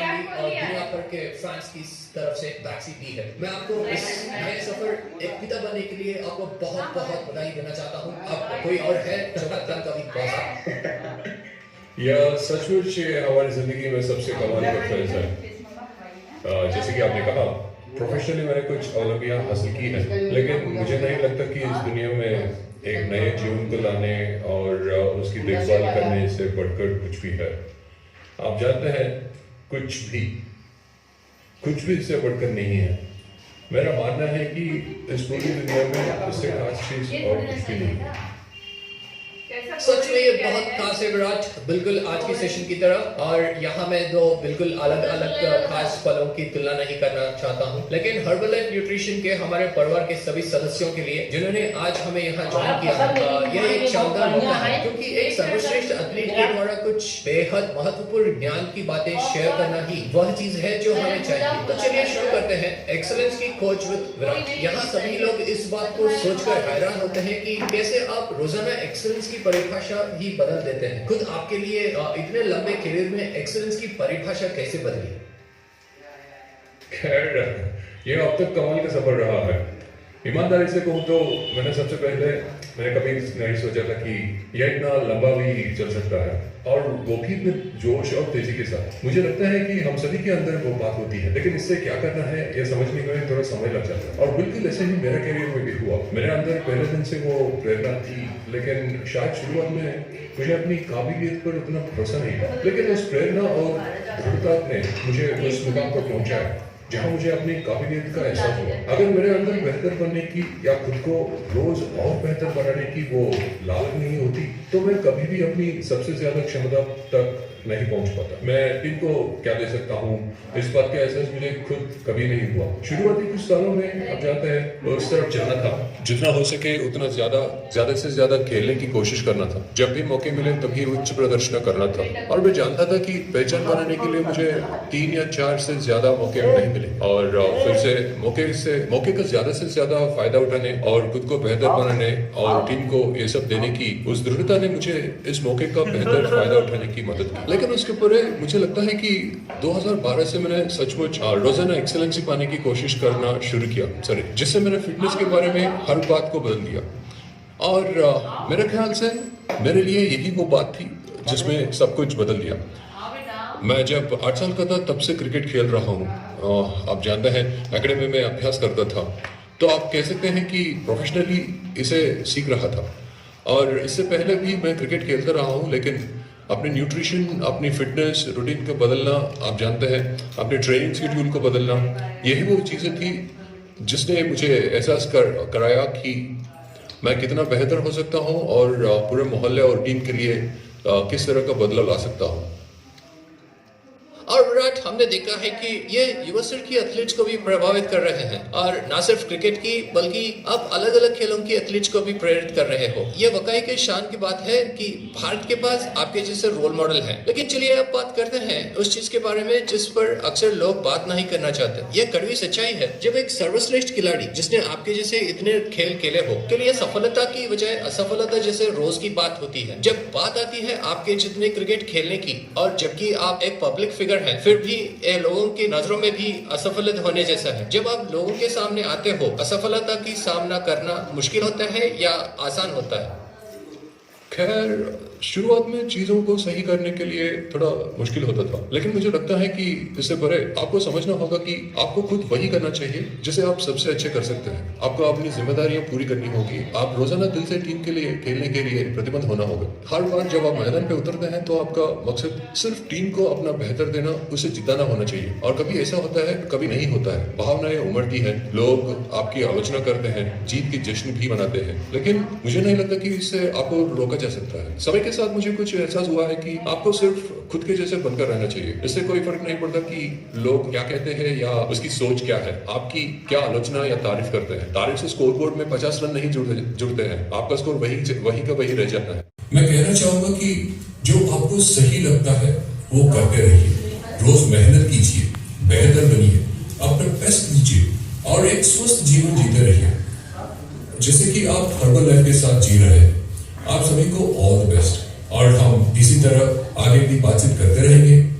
Family और दुनिया भर के फैंस की तरफ से वैक्सीन दी है। मैं आपको इस नए सफर एक पिता बनने के लिए आपको बहुत बहुत बधाई देना चाहता हूँ। अब कोई और है जो कप्तान का भी बॉस है? यह सचमुच हमारी जिंदगी में सबसे कमाल का फैज है। जैसे कि आपने कहा, प्रोफेशनली मैंने कुछ ओलंपिया हासिल की है, लेकिन मुझे नहीं लगता कि इस दुनिया में एक नए जीवन को लाने और उसकी देखभाल करने से बढ़कर कुछ भी है। आप जानते हैं, कुछ भी इससे बढ़कर नहीं है। मेरा मानना है कि इस पूरी दुनिया में इससे खास चीज और कुछ भी नहीं है। सच में ये बहुत खास है विराट, बिल्कुल आज की सेशन की तरह। और यहाँ मैं दो बिल्कुल अलग अलग खास फलों की तुलना नहीं करना चाहता हूँ, लेकिन हर्बलाइफ न्यूट्रिशन के हमारे परिवार के सभी सदस्यों के लिए जिन्होंने आज हमें यहाँ ज्वाइन किया, यह एक शानदार मौका है, क्योंकि एक सर्वश्रेष्ठ एथलीट के द्वारा कुछ बेहद महत्वपूर्ण ज्ञान की बातें शेयर करना ही वह चीज है जो हमें चाहिए। तो चलिए शुरू करते हैं एक्सेलेंस की खोज विद विराट। यहाँ सभी लोग इस बात को सोचकर हैरान होते हैं कि कैसे आप रोजाना एक्सेलेंस की परिभाषा ही बदल देते हैं। खुद आपके लिए इतने लंबे करियर में एक्सेलेंस की परिभाषा कैसे बदली? खैर, ये अब तक कमाल का सफर रहा है। ईमानदारी से कहूँ तो मैंने कभी नहीं सोचा था कि यह इतना लंबा भी चल सकता है, और वो भी इतने जोश और तेजी के साथ। मुझे लगता है कि हम सभी के अंदर वो बात होती है, लेकिन इससे क्या करना है यह समझने में थोड़ा समय लग जाता है। और बिल्कुल ऐसे ही मेरे करियर में भी हुआ। मेरे अंदर पहले दिन से वो प्रेरणा थी, लेकिन शायद शुरुआत में मुझे अपनी काबिलियत पर उतना भरोसा नहीं था। लेकिन उस प्रेरणा और दृढ़ता ने मुझे उस मुकाम पर पहुंचाया जहाँ मुझे अपनी काबिलियत का एहसास हुआ। अगर मेरे अंदर बेहतर बनने की या खुद को रोज और बेहतर बनाने की वो लालच नहीं होती, तो मैं कभी भी अपनी सबसे ज्यादा क्षमता तक नहीं पहुंच पाता। मैं इनको क्या दे सकता हूँ, इस बात का एहसास मुझे खुद कभी नहीं हुआ। शुरुआती कुछ सालों में आप जानते हैं उस तरफ जाना था, जितना हो सके उतना ज्यादा से ज्यादा खेलने की कोशिश करना था। जब भी मौके मिले तभी उच्च प्रदर्शन करना था, और मैं जानता था कि पहचान बनाने के लिए मुझे 3 या 4 से ज्यादा मौके नहीं मिले, और फिर से मौके का ज्यादा से ज्यादा फायदा उठाने और खुद को बेहतर बनाने और टीम को ये सब देने की उस दृढ़ता ने मुझे इस मौके का बेहतर फायदा उठाने की मदद की। लेकिन उसके ऊपर मुझे लगता है कि 2012 से मैंने सचमुच रोजाना एक्सेलेंसी पाने की कोशिश करना शुरू किया, जिससे मैंने फिटनेस के बारे में हर बात को बदल दिया। और मेरे ख्याल से मेरे लिए यही वो बात थी जिसमें सब कुछ बदल दिया। मैं जब 8 साल का था तब से क्रिकेट खेल रहा हूँ। आप जानते हैं, एकेडमी में अभ्यास करता था, तो आप कह सकते हैं कि प्रोफेशनली इसे सीख रहा था। और इससे पहले भी मैं क्रिकेट खेलता रहा हूँ, लेकिन अपने न्यूट्रिशन, अपनी फिटनेस रूटीन को बदलना, आप जानते हैं, अपने ट्रेनिंग शेड्यूल को बदलना, यही वो चीज़ें थी जिसने मुझे एहसास कराया कि मैं कितना बेहतर हो सकता हूँ और पूरे मोहल्ले और टीम के लिए किस तरह का बदलाव ला सकता हूँ। और विराट, हमने देखा है कि ये युवा स्तर की एथलीट्स को भी प्रभावित कर रहे हैं, और न सिर्फ क्रिकेट की बल्कि अब अलग अलग खेलों की एथलीट्स को भी प्रेरित कर रहे हो। ये वाकई के शान की बात है कि भारत के पास आपके जैसे रोल मॉडल हैं। लेकिन चलिए अब बात करते हैं उस चीज के बारे में जिस पर अक्सर लोग बात नहीं करना चाहते। ये कड़वी सच्चाई है, जब एक सर्वश्रेष्ठ खिलाड़ी जिसने आपके जैसे इतने खेल खेले हो के लिए सफलता की बजाय असफलता जैसे रोज की बात होती है। जब बात आती है आपके जितने क्रिकेट खेलने की, और जबकि आप एक पब्लिक फिगर है, फिर भी लोगों की नजरों में भी असफल होने जैसा है। जब आप लोगों के सामने आते हो, असफलता की सामना करना मुश्किल होता है या आसान होता है? खैर, शुरुआत में चीजों को सही करने के लिए थोड़ा मुश्किल होता था, लेकिन मुझे लगता है कि इससे परे आपको समझना होगा कि आपको खुद वही करना चाहिए जिसे आप सबसे अच्छे कर सकते हैं। आपको अपनी जिम्मेदारियां पूरी करनी होगी। आप रोजाना दिल से टीम के लिए खेलने के लिए प्रतिबद्ध होना होगा। हर बार जब आप मैदान पे उतरते हैं तो आपका मकसद सिर्फ टीम को अपना बेहतर देना, उसे जिताना होना चाहिए। और कभी ऐसा होता है, कभी नहीं होता है। भावनाएं उमड़ती है, लोग आपकी आलोचना करते हैं, जीत की जश्न भी मनाते हैं, लेकिन मुझे नहीं लगता कि इससे आपको रोका जा सकता है। समय के साथ मुझे कुछ एहसास हुआ है कि आपको सिर्फ खुद के जैसे बनकर रहना चाहिए। इससे कोई फर्क नहीं पड़ता कि लोग क्या कहते हैं या उसकी सोच क्या है, आपकी क्या आलोचना या तारीफ करते हैं। तारीफ से स्कोरबोर्ड में 50 रन नहीं जुड़ते हैं, आपका स्कोर वही का वही रह जाता है। मैं कहना चाहूंगा कि जो आपको सही लगता है वो करते रहिए। रोज मेहनत कीजिए, बेहतर बनिए, अपना बेस्ट दीजिए और एक स्वस्थ जीवन जीते रहिए, जैसे कि आप हर्बल लाइफ के साथ जी रहे हैं। आप सभी को ऑल द बेस्ट, और हम इसी तरह आगे भी बातचीत करते रहेंगे।